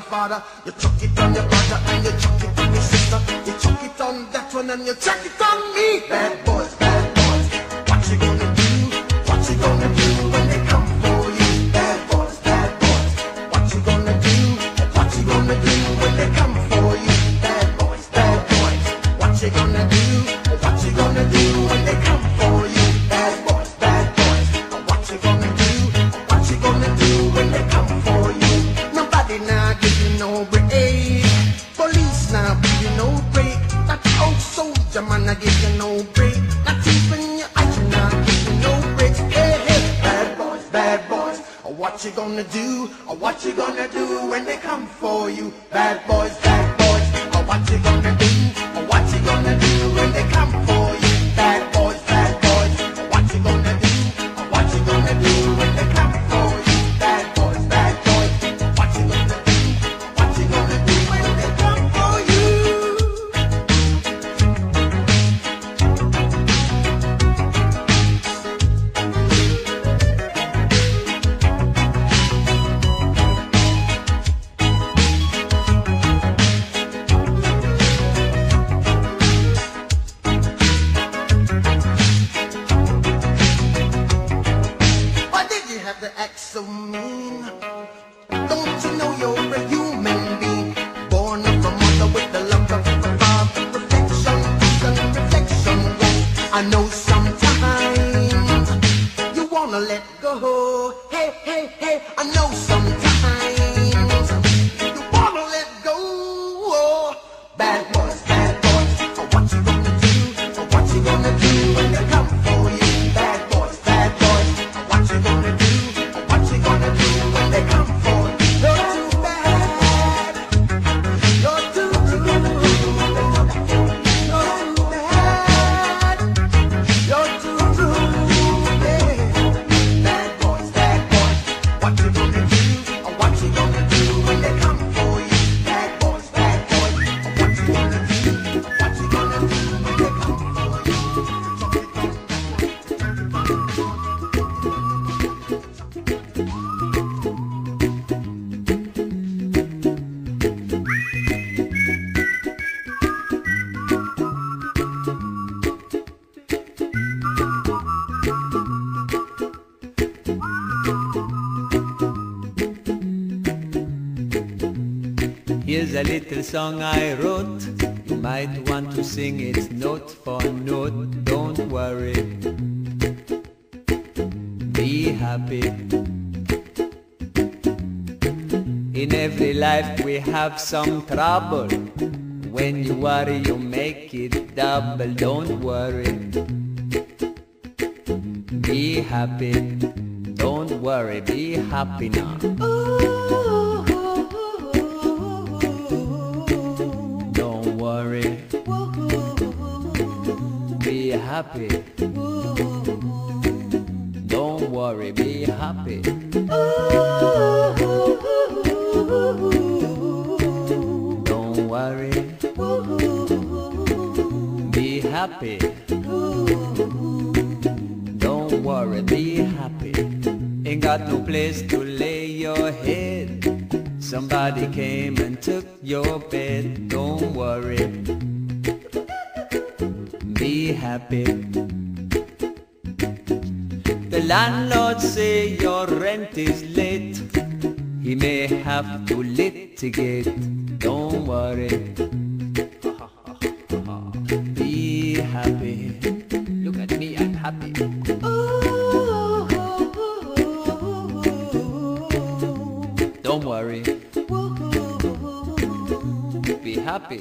your father, you chuck it on your brother, and you chuck it on your sister. You chuck it on that one and you chuck it on me. Bad boys, what you gonna do? What you gonna do when they come for you? Bad boys, what you gonna do? What you gonna do when they come for you? Bad boys, what you gonna do? What you gonna do when they come for you? Bad boys, what you gonna do? What you gonna do when they come for you? Nobody now give you no break. Police now give you no break. That old soldier man I give you no break. Not even your eyes now give you no break. Hey, hey, bad boys, what you gonna do? What you gonna do when they come for you? Bad boys, what you gonna do? What you gonna do when they come for you? Bad boys, what you gonna do? What you gonna do when they come for you? Bad boys, what you gonna do? What you gonna do when they come for you? Why did you have to act so mean? Don't you know you're a human being? Born of a mother with the love of a father. Reflection goes. I know sometimes you wanna let go. Hey, I know sometimes you wanna let go. Bad boys, what you gonna do? What you gonna do when they come for you? Bad boys, what you gonna do? What you gonna do when they come for you? You're too bad. You're too rude. You're too bad. You're too rude. Yeah. Bad boys, what you gonna do? What you gonna do when they come for you? Bad boys, what you gonna do? What you gonna do when they come for you? Here's a little song I wrote. You might want to sing it note for note. Don't worry, be happy. In every life we have some trouble. When you worry you make it double. Don't worry, be happy. Don't worry, be happy now. Don't worry, be happy. Don't worry, be happy. Don't worry, be happy. Don't worry, be happy. Ain't got no place to lay your head. Somebody came and took your bed. Don't worry, be happy. The landlord say your rent is late. He may have to litigate. Don't worry, be happy. Look at me, I'm happy. Don't worry, be happy.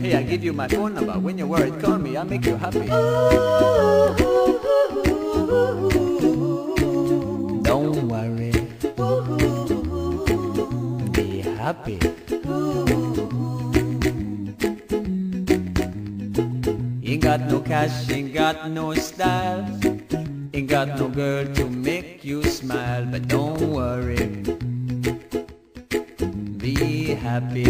Hey, I give you my phone number. When you're worried, call me. I'll make you happy. Don't worry, be happy. Ain't got no cash, ain't got no style, ain't got no girl to make you smile. But don't worry, be happy.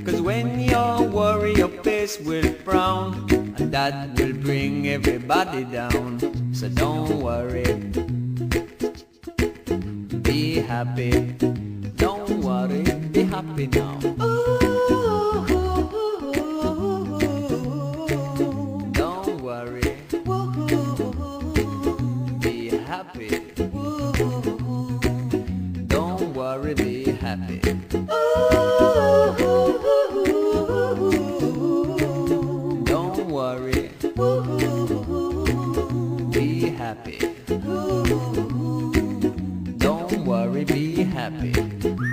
'Cause when you're worried your face will frown, and that will bring everybody down. So don't worry, be happy. Don't worry, be happy now. Don't worry, be happy. Don't worry, be happy. Don't worry, be happy. Don't worry, be happy.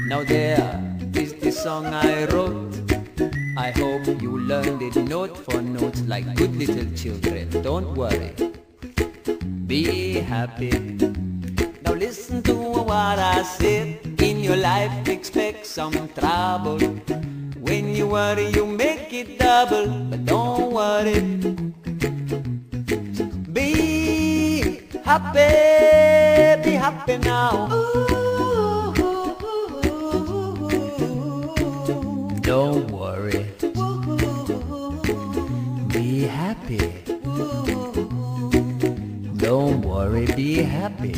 Now there is the song I wrote. I hope you learned it note for note like good little children. Don't worry, be happy. Now listen to what I said. In your life expect some trouble. When you worry you make it double. But don't worry, be happy now. Don't worry, be happy. Don't worry, be happy.